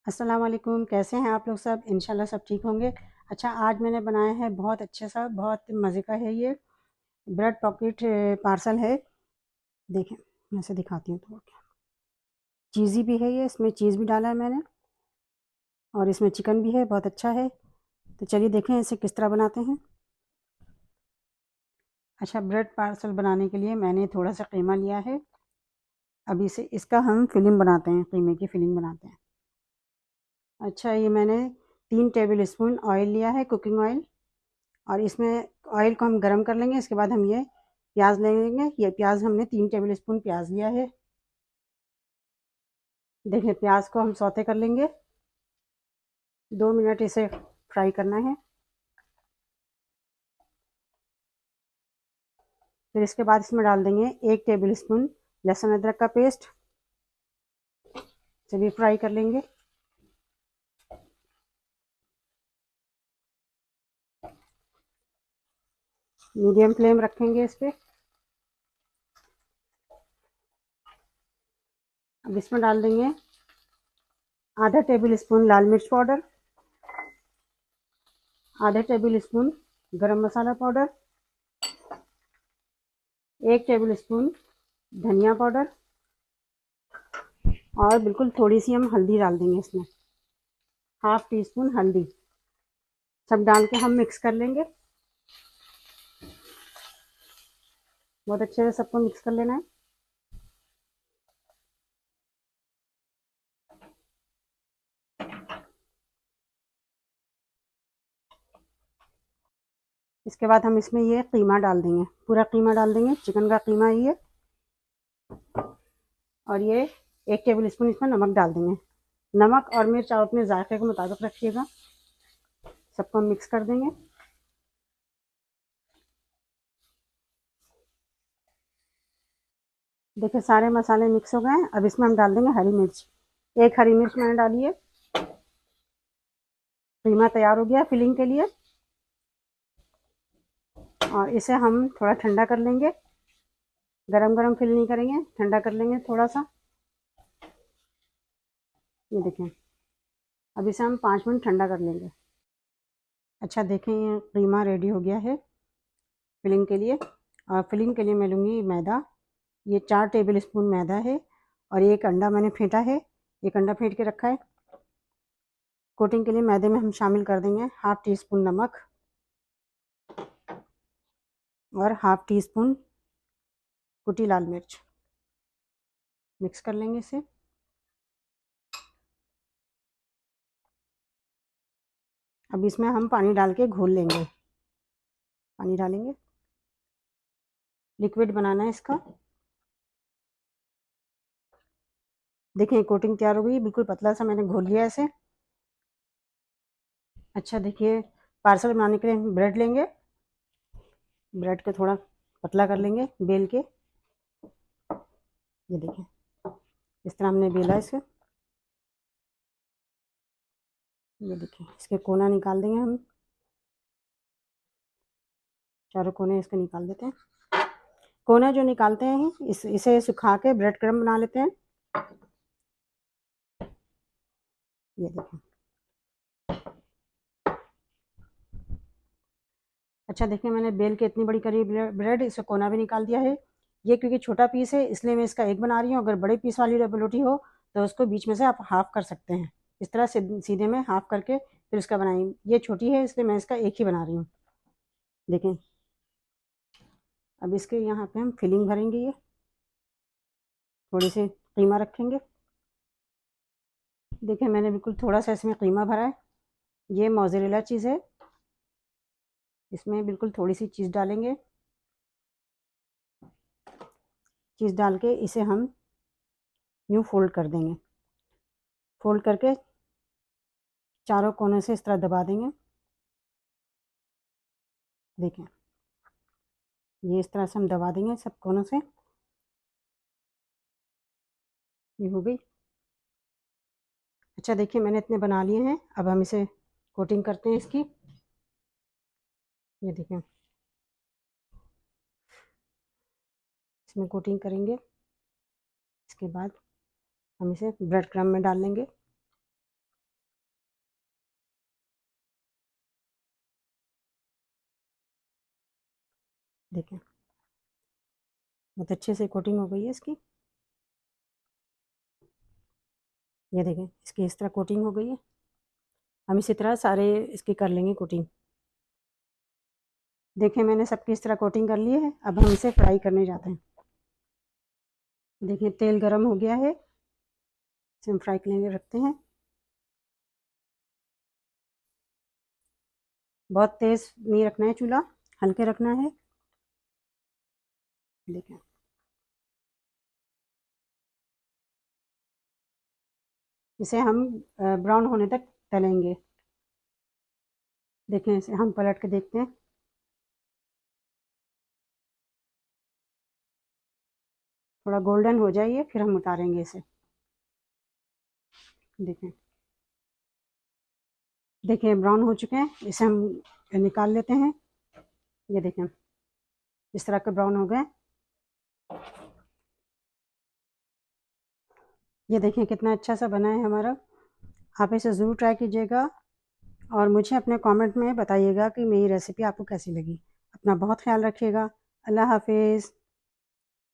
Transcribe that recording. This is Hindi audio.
अस्सलाम वालेकुम, कैसे हैं आप लोग सब? इंशाल्लाह सब ठीक होंगे। अच्छा, आज मैंने बनाया है बहुत अच्छे सा, बहुत मज़े का है ये ब्रेड पॉकेट पार्सल है। देखें, मैं इसे दिखाती हूँ थोड़ा। चीज़ी भी है ये, इसमें चीज़ भी डाला है मैंने और इसमें चिकन भी है, बहुत अच्छा है। तो चलिए देखें इसे किस तरह बनाते हैं। अच्छा, ब्रेड पार्सल बनाने के लिए मैंने थोड़ा सा कीमा लिया है। अभी से इसका हम फिलिंग बनाते हैं, कीमे की फिलिंग बनाते हैं। अच्छा, ये मैंने 3 टेबल स्पून ऑयल लिया है, कुकिंग ऑयल। और इसमें ऑयल को हम गरम कर लेंगे। इसके बाद हम ये प्याज ले लेंगे। ये प्याज हमने 3 टेबल स्पून प्याज लिया है। देखिए, प्याज को हम सौते कर लेंगे। 2 मिनट इसे फ्राई करना है। फिर इसके बाद इसमें डाल देंगे 1 टेबल स्पून लहसुन अदरक का पेस्ट। चलिए फ्राई कर लेंगे। मीडियम फ्लेम रखेंगे इस पर। अब इसमें डाल देंगे आधा टेबल स्पून लाल मिर्च पाउडर, आधा टेबल स्पून गरम मसाला पाउडर, 1 टेबल स्पून धनिया पाउडर और बिल्कुल थोड़ी सी हम हल्दी डाल देंगे इसमें, हाफ टी स्पून हल्दी। सब डाल के हम मिक्स कर लेंगे। बहुत अच्छे से सबको मिक्स कर लेना है। इसके बाद हम इसमें ये कीमा डाल देंगे, पूरा कीमा डाल देंगे, चिकन का कीमा है ये। और ये 1 टेबल स्पून इसमें नमक डाल देंगे। नमक और मिर्च आप अपने जायके के मुताबिक रखिएगा। सबको हम मिक्स कर देंगे। देखिए, सारे मसाले मिक्स हो गए हैं। अब इसमें हम डाल देंगे हरी मिर्च। 1 हरी मिर्च मैंने डाली है। कीमा तैयार हो गया फिलिंग के लिए। और इसे हम थोड़ा ठंडा कर लेंगे। गरम गरम फिल नहीं करेंगे, ठंडा कर लेंगे थोड़ा सा। ये देखें, अब इसे हम 5 मिनट ठंडा कर लेंगे। अच्छा, देखें ये कीमा रेडी हो गया है फिलिंग के लिए। और फिलिंग के लिए मैं लूँगी मैदा। ये 4 टेबल स्पून मैदा है। और एक अंडा मैंने फेंटा है, एक अंडा फेंट के रखा है। कोटिंग के लिए मैदे में हम शामिल कर देंगे हाफ टी स्पून नमक और हाफ टी स्पून कुटी लाल मिर्च। मिक्स कर लेंगे इसे। अब इसमें हम पानी डाल के घोल लेंगे। पानी डालेंगे, लिक्विड बनाना है इसका। देखिए, कोटिंग तैयार हो गई, बिल्कुल पतला सा मैंने घोल लिया इसे। अच्छा, देखिए, पार्सल बनाने के लिए हम ब्रेड लेंगे। ब्रेड को थोड़ा पतला कर लेंगे बेल के। ये देखिए, इस तरह हमने बेला इसे। ये देखिए, इसके कोना निकाल देंगे हम। चारों कोने इसके निकाल देते हैं। कोना जो निकालते हैं इसे सुखा के ब्रेड क्रम्ब बना लेते हैं। ये देखें। अच्छा, देखिए, मैंने बेल के इतनी बड़ी करी ब्रेड, इसे कोना भी निकाल दिया है। ये क्योंकि छोटा पीस है इसलिए मैं इसका एक बना रही हूँ। अगर बड़े पीस वाली रोटी हो तो उसको बीच में से आप हाफ कर सकते हैं। इस तरह से सीधे में हाफ करके फिर उसका बनाएंगे। ये छोटी है इसलिए मैं इसका एक ही बना रही हूँ। देखें, अब इसके यहाँ पे हम फिलिंग भरेंगे। ये थोड़ी सी कीमा रखेंगे। देखिए, मैंने बिल्कुल थोड़ा सा इसमें कीमा भरा है। ये मोज़रेला चीज़ है। इसमें बिल्कुल थोड़ी सी चीज़ डालेंगे। चीज़ डाल के इसे हम यूँ फोल्ड कर देंगे। फोल्ड करके चारों कोने से इस तरह दबा देंगे। देखें, ये इस तरह से हम दबा देंगे सब कोनों से। ये हो गई। अच्छा, देखिए, मैंने इतने बना लिए हैं। अब हम इसे कोटिंग करते हैं इसकी। ये देखें, इसमें कोटिंग करेंगे। इसके बाद हम इसे ब्रेड क्रम्ब में डाल लेंगे। देखें बहुत अच्छे से कोटिंग हो गई है इसकी। ये देखें इसकी इस तरह कोटिंग हो गई है। हम इसी तरह सारे इसकी कर लेंगे कोटिंग। देखें मैंने सबकी इस तरह कोटिंग कर ली है। अब हम इसे फ्राई करने जाते हैं। देखिए तेल गरम हो गया है, इसे हम फ्राई के लिए रखते हैं। बहुत तेज़ नहीं रखना है चूल्हा, हल्के रखना है। देखें इसे हम ब्राउन होने तक तलेंगे। देखें इसे हम पलट के देखते हैं। थोड़ा गोल्डन हो जाइए फिर हम उतारेंगे इसे। देखें देखिए ब्राउन हो चुके हैं, इसे हम निकाल लेते हैं। ये देखें इस तरह के ब्राउन हो गए। ये देखिए कितना अच्छा सा बना है हमारा। आप इसे ज़रूर ट्राई कीजिएगा और मुझे अपने कमेंट में बताइएगा कि मेरी रेसिपी आपको कैसी लगी। अपना बहुत ख्याल रखिएगा। अल्लाह हाफिज़।